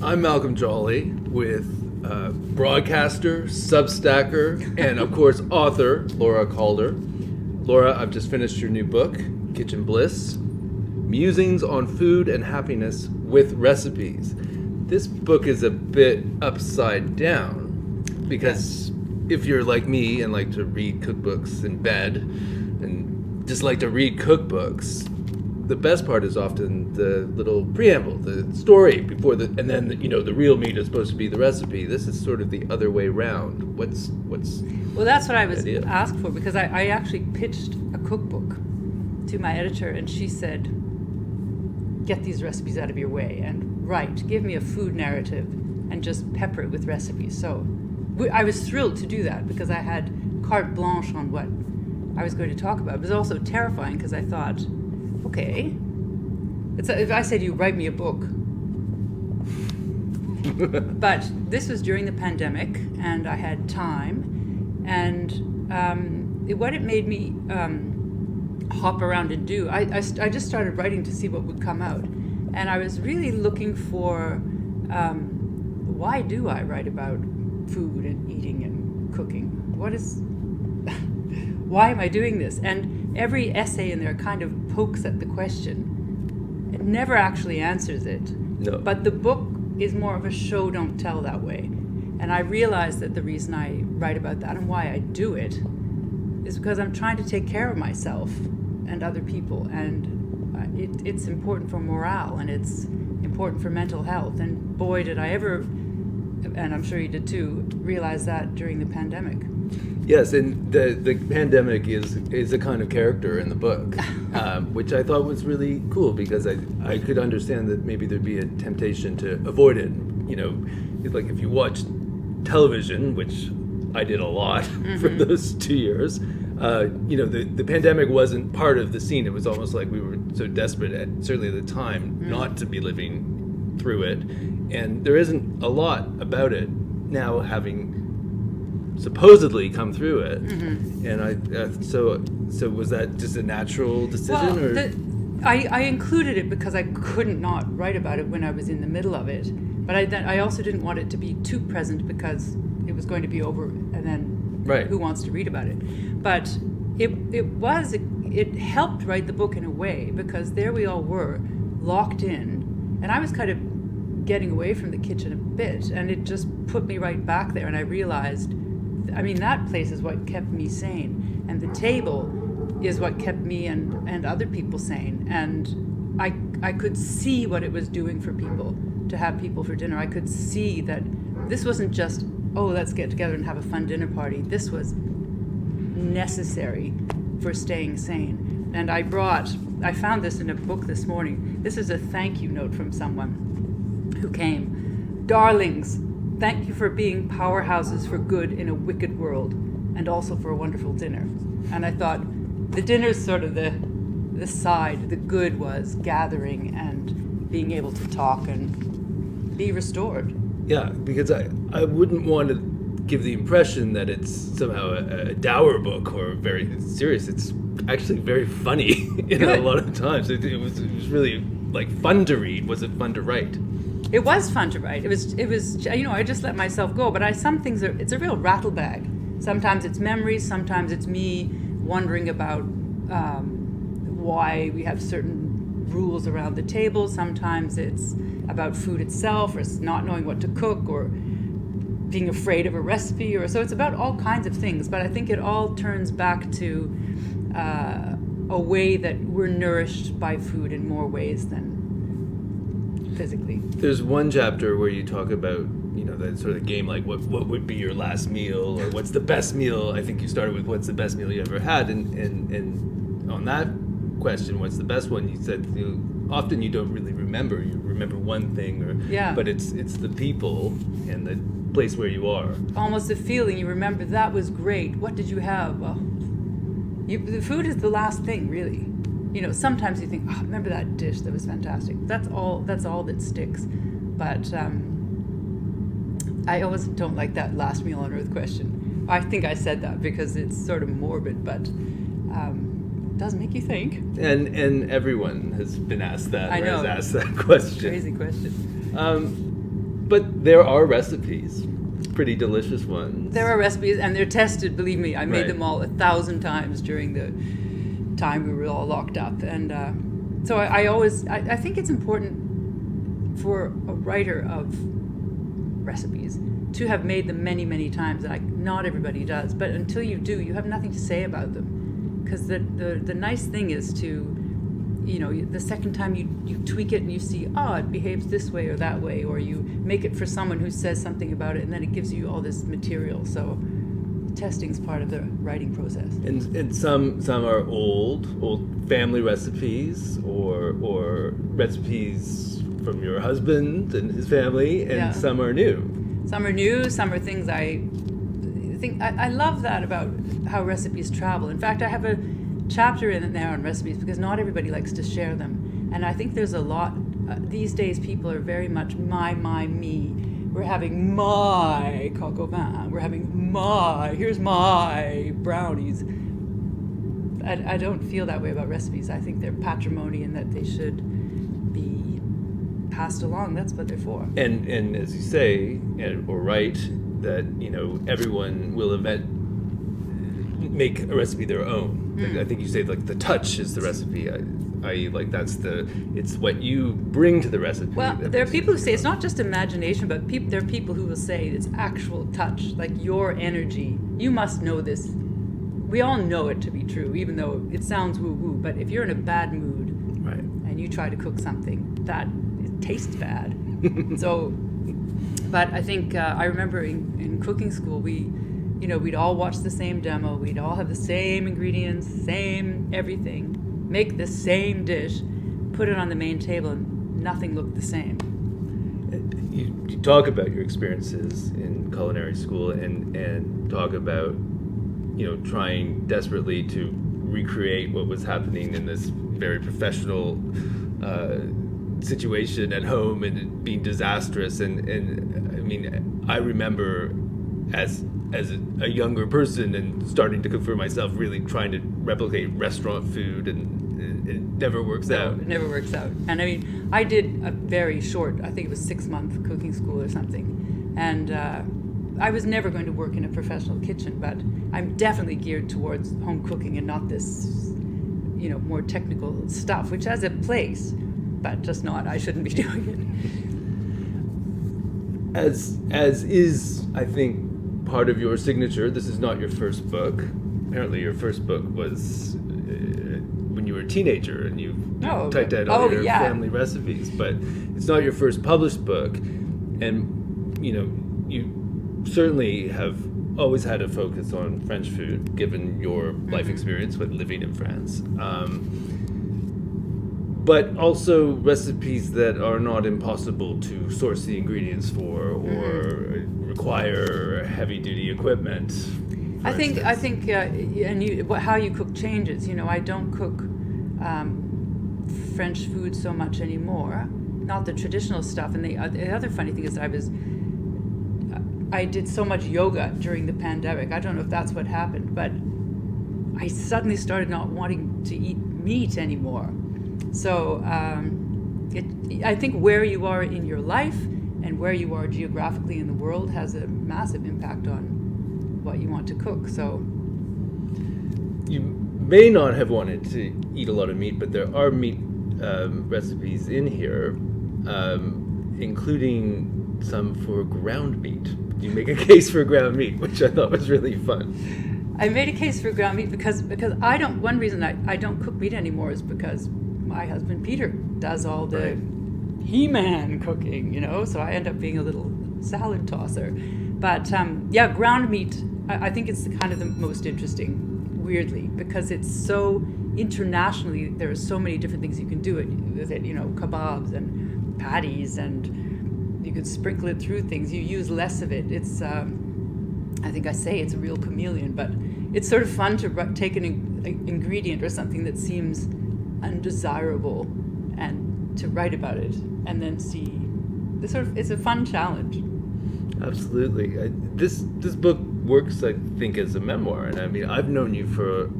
I'm Malcolm Jolley with broadcaster, substacker, and of course author Laura Calder. Laura, I've just finished your new book, Kitchen Bliss, Musings on Food and Happiness with Recipes. This book is a bit upside down because if you're like me and like to read cookbooks in bed and just like to read cookbooks, the best part is often the little preamble, the story before and then the real meat is supposed to be the recipe. This is sort of the other way around. What's Well, that's what I was asked for, because I actually pitched a cookbook to my editor, and she said, get these recipes out of your way and give me a food narrative and just pepper it with recipes. So I was thrilled to do that because I had carte blanche on what I was going to talk about. It was also terrifying because I thought, okay, if I said to you, write me a book. But this was during the pandemic, and I had time, and what it made me hop around and do, I just started writing to see what would come out. And I was really looking for, why do I write about food and eating and cooking? Why am I doing this? And every essay in there kind of pokes at the question. It never actually answers it. No. But the book is more of a show, don't tell that way. And I realized that the reason I write about that and why I do it is because I'm trying to take care of myself and other people. And it's important for morale, and it's important for mental health. And boy, did I ever, and I'm sure you did too, realize that during the pandemic. Yes, and the pandemic is a kind of character in the book, which I thought was really cool because I could understand that maybe there'd be a temptation to avoid it. It's like if you watch television, which I did a lot for those 2 years, the pandemic wasn't part of the scene. It was almost like we were so desperate, certainly at the time, not to be living through it. And there isn't a lot about it now, having supposedly come through it. And so was that just a natural decision? I included it because I couldn't not write about it when I was in the middle of it, but I also didn't want it to be too present because it was going to be over, and then who wants to read about it? But it helped write the book in a way, because there we all were locked in, and I was kind of getting away from the kitchen a bit, and it just put me right back there. And I realized, that place is what kept me sane, and the table is what kept me and other people sane. And I could see what it was doing for people to have people for dinner. I could see that this wasn't just, let's get together and have a fun dinner party. This was necessary for staying sane. And I found this in a book this morning. This is a thank you note from someone who came. Darlings, thank you for being powerhouses for good in a wicked world, and also for a wonderful dinner. And I thought, the dinner's sort of the side. The good was gathering and being able to talk and be restored. Yeah, because I wouldn't want to give the impression that it's somehow a dour book or very serious. It's actually very funny a lot of times. It was really like fun to read. Was it fun to write? It was fun to write. It was I just let myself go. But some things it's a real rattle bag. Sometimes it's memories. Sometimes it's me wondering about why we have certain rules around the table. Sometimes it's about food itself, or not knowing what to cook, or being afraid of a recipe, so it's about all kinds of things. But I think it all turns back to a way that we're nourished by food in more ways than physically. There's one chapter where you talk about that sort of game, like what would be your last meal, or what's the best meal. I think you started with what's the best meal you ever had, and on that question, what's the best one, you said often you don't really remember. You remember one thing, but it's the people and the place where you are. Almost the feeling. You remember, that was great. What did you have? Well, the food is the last thing, really. Sometimes you think, remember that dish that was fantastic. That's all that sticks. But I always don't like that last meal on earth question. I think I said that because it's sort of morbid, but it does make you think. And everyone has been asked that. I know. Has asked that question. Crazy question. But there are recipes, pretty delicious ones. There are recipes, and they're tested. Believe me, I made Right. them all 1,000 times during the time we were all locked up. And so I think it's important for a writer of recipes to have made them many, many times. And not everybody does, but until you do, you have nothing to say about them. Because the nice thing is to, the second time you tweak it and you see, it behaves this way or that way, or you make it for someone who says something about it, and then it gives you all this material. So testing's part of the writing process. And some are old family recipes or recipes from your husband and his family, and some are new. Some are new, some are things I think I love that about how recipes travel. In fact, I have a chapter in it now on recipes because not everybody likes to share them. And I think there's a lot, these days people are very much me. We're having my coq au vin, we're having here's my brownies. I don't feel that way about recipes. I think they're patrimony and that they should be passed along. That's what they're for. And as you say, or write, that everyone will make a recipe their own. I think you say the touch is the recipe. I.e., it's what you bring to the recipe. Well, there are people who say it's not just imagination, but there are people who will say it's actual touch, like your energy. You must know this. We all know it to be true, even though it sounds woo-woo. But if you're in a bad mood, right, and you try to cook something that it tastes bad, But I think I remember in cooking school we'd all watch the same demo, we'd all have the same ingredients, same everything, make the same dish, put it on the main table, and nothing looked the same. You talk about your experiences in culinary school and talk about trying desperately to recreate what was happening in this very professional situation at home and it being disastrous. And I mean, I remember as a younger person and starting to cook for myself, really trying to replicate restaurant food, and it never works out. It never works out. And I mean, I did a very short, I think it was 6-month cooking school or something. And I was never going to work in a professional kitchen, but I'm definitely geared towards home cooking and not this, more technical stuff, which has a place, but just not, I shouldn't be doing it. As is, I think, part of your signature, this is not your first book. Apparently your first book was when you were a teenager and you typed out all your family recipes, but it's not your first published book. And, you certainly have always had a focus on French food, given your life experience with living in France. But also recipes that are not impossible to source the ingredients for or require heavy-duty equipment. I think, and how you cook changes. I don't cook French food so much anymore, not the traditional stuff. And the other funny thing is that I did so much yoga during the pandemic. I don't know if that's what happened, but I suddenly started not wanting to eat meat anymore. So I think where you are in your life and where you are geographically in the world has a massive impact on what you want to cook. So you may not have wanted to eat a lot of meat, but there are meat recipes in here, including some for ground meat. You make a case for ground meat, which I thought was really fun. I made a case for ground meat because one reason I don't cook meat anymore is because my husband Peter does all the He-Man cooking, so I end up being a little salad tosser. But ground meat, I think it's kind of the most interesting, weirdly, because it's so internationally, there are so many different things you can do with it, kebabs and patties, and you could sprinkle it through things. You use less of it. It's, I think I say it's a real chameleon, but it's sort of fun to take an ingredient or something that seems undesirable and to write about it and then see it's a fun challenge. Absolutely. This book works, I think, as a memoir, and I mean, I've known you for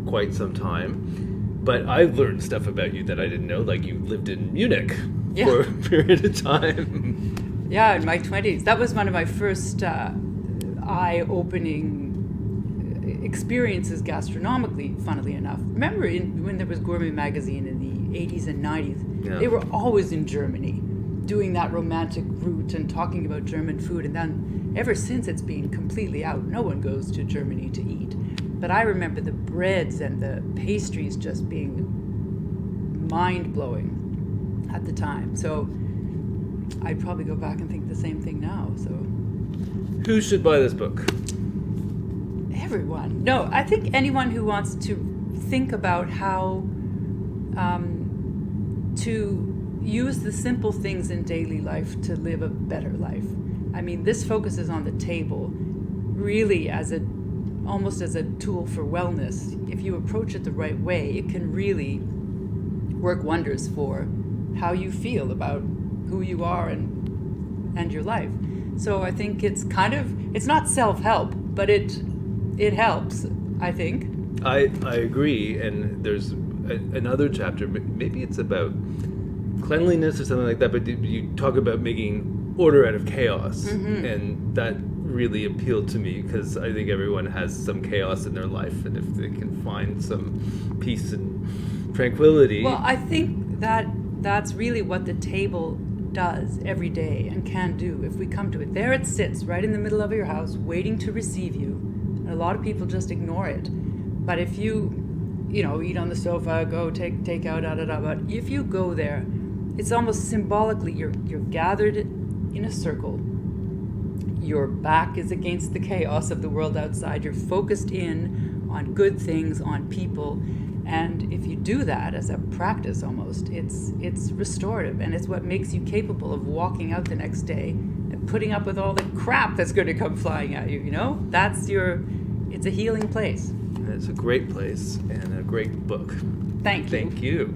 quite some time, but I've learned stuff about you that I didn't know, like you lived in Munich for a period of time. Yeah, in my 20s. That was one of my first eye-opening experiences gastronomically, funnily enough. Remember when there was Gourmet Magazine in the 80s and 90s? Yeah. They were always in Germany, doing that romantic route and talking about German food. And then ever since, it's been completely out. No one goes to Germany to eat. But I remember the breads and the pastries just being mind-blowing at the time. So I'd probably go back and think the same thing now. So Who should buy this book? everyone. No, I think anyone who wants to think about how to use the simple things in daily life to live a better life. I mean, this focuses on the table really almost as a tool for wellness. If you approach it the right way, it can really work wonders for how you feel about who you are and your life. So I think it's not self-help, but it helps, I think. I agree, and there's another chapter, maybe it's about cleanliness or something like that, but you talk about making order out of chaos, and that really appealed to me because I think everyone has some chaos in their life, and if they can find some peace and tranquility. Well, I think that's really what the table does every day and can do if we come to it. There it sits right in the middle of your house waiting to receive you. And a lot of people just ignore it. But if you eat on the sofa, go take out, but if you go there, it's almost symbolically you're gathered in a circle. Your back is against the chaos of the world outside. You're focused in on good things, on people. And if you do that as a practice almost, it's restorative, and it's what makes you capable of walking out the next day and putting up with all the crap that's going to come flying at you, it's a healing place. It's a great place and a great book. Thank you. Thank you.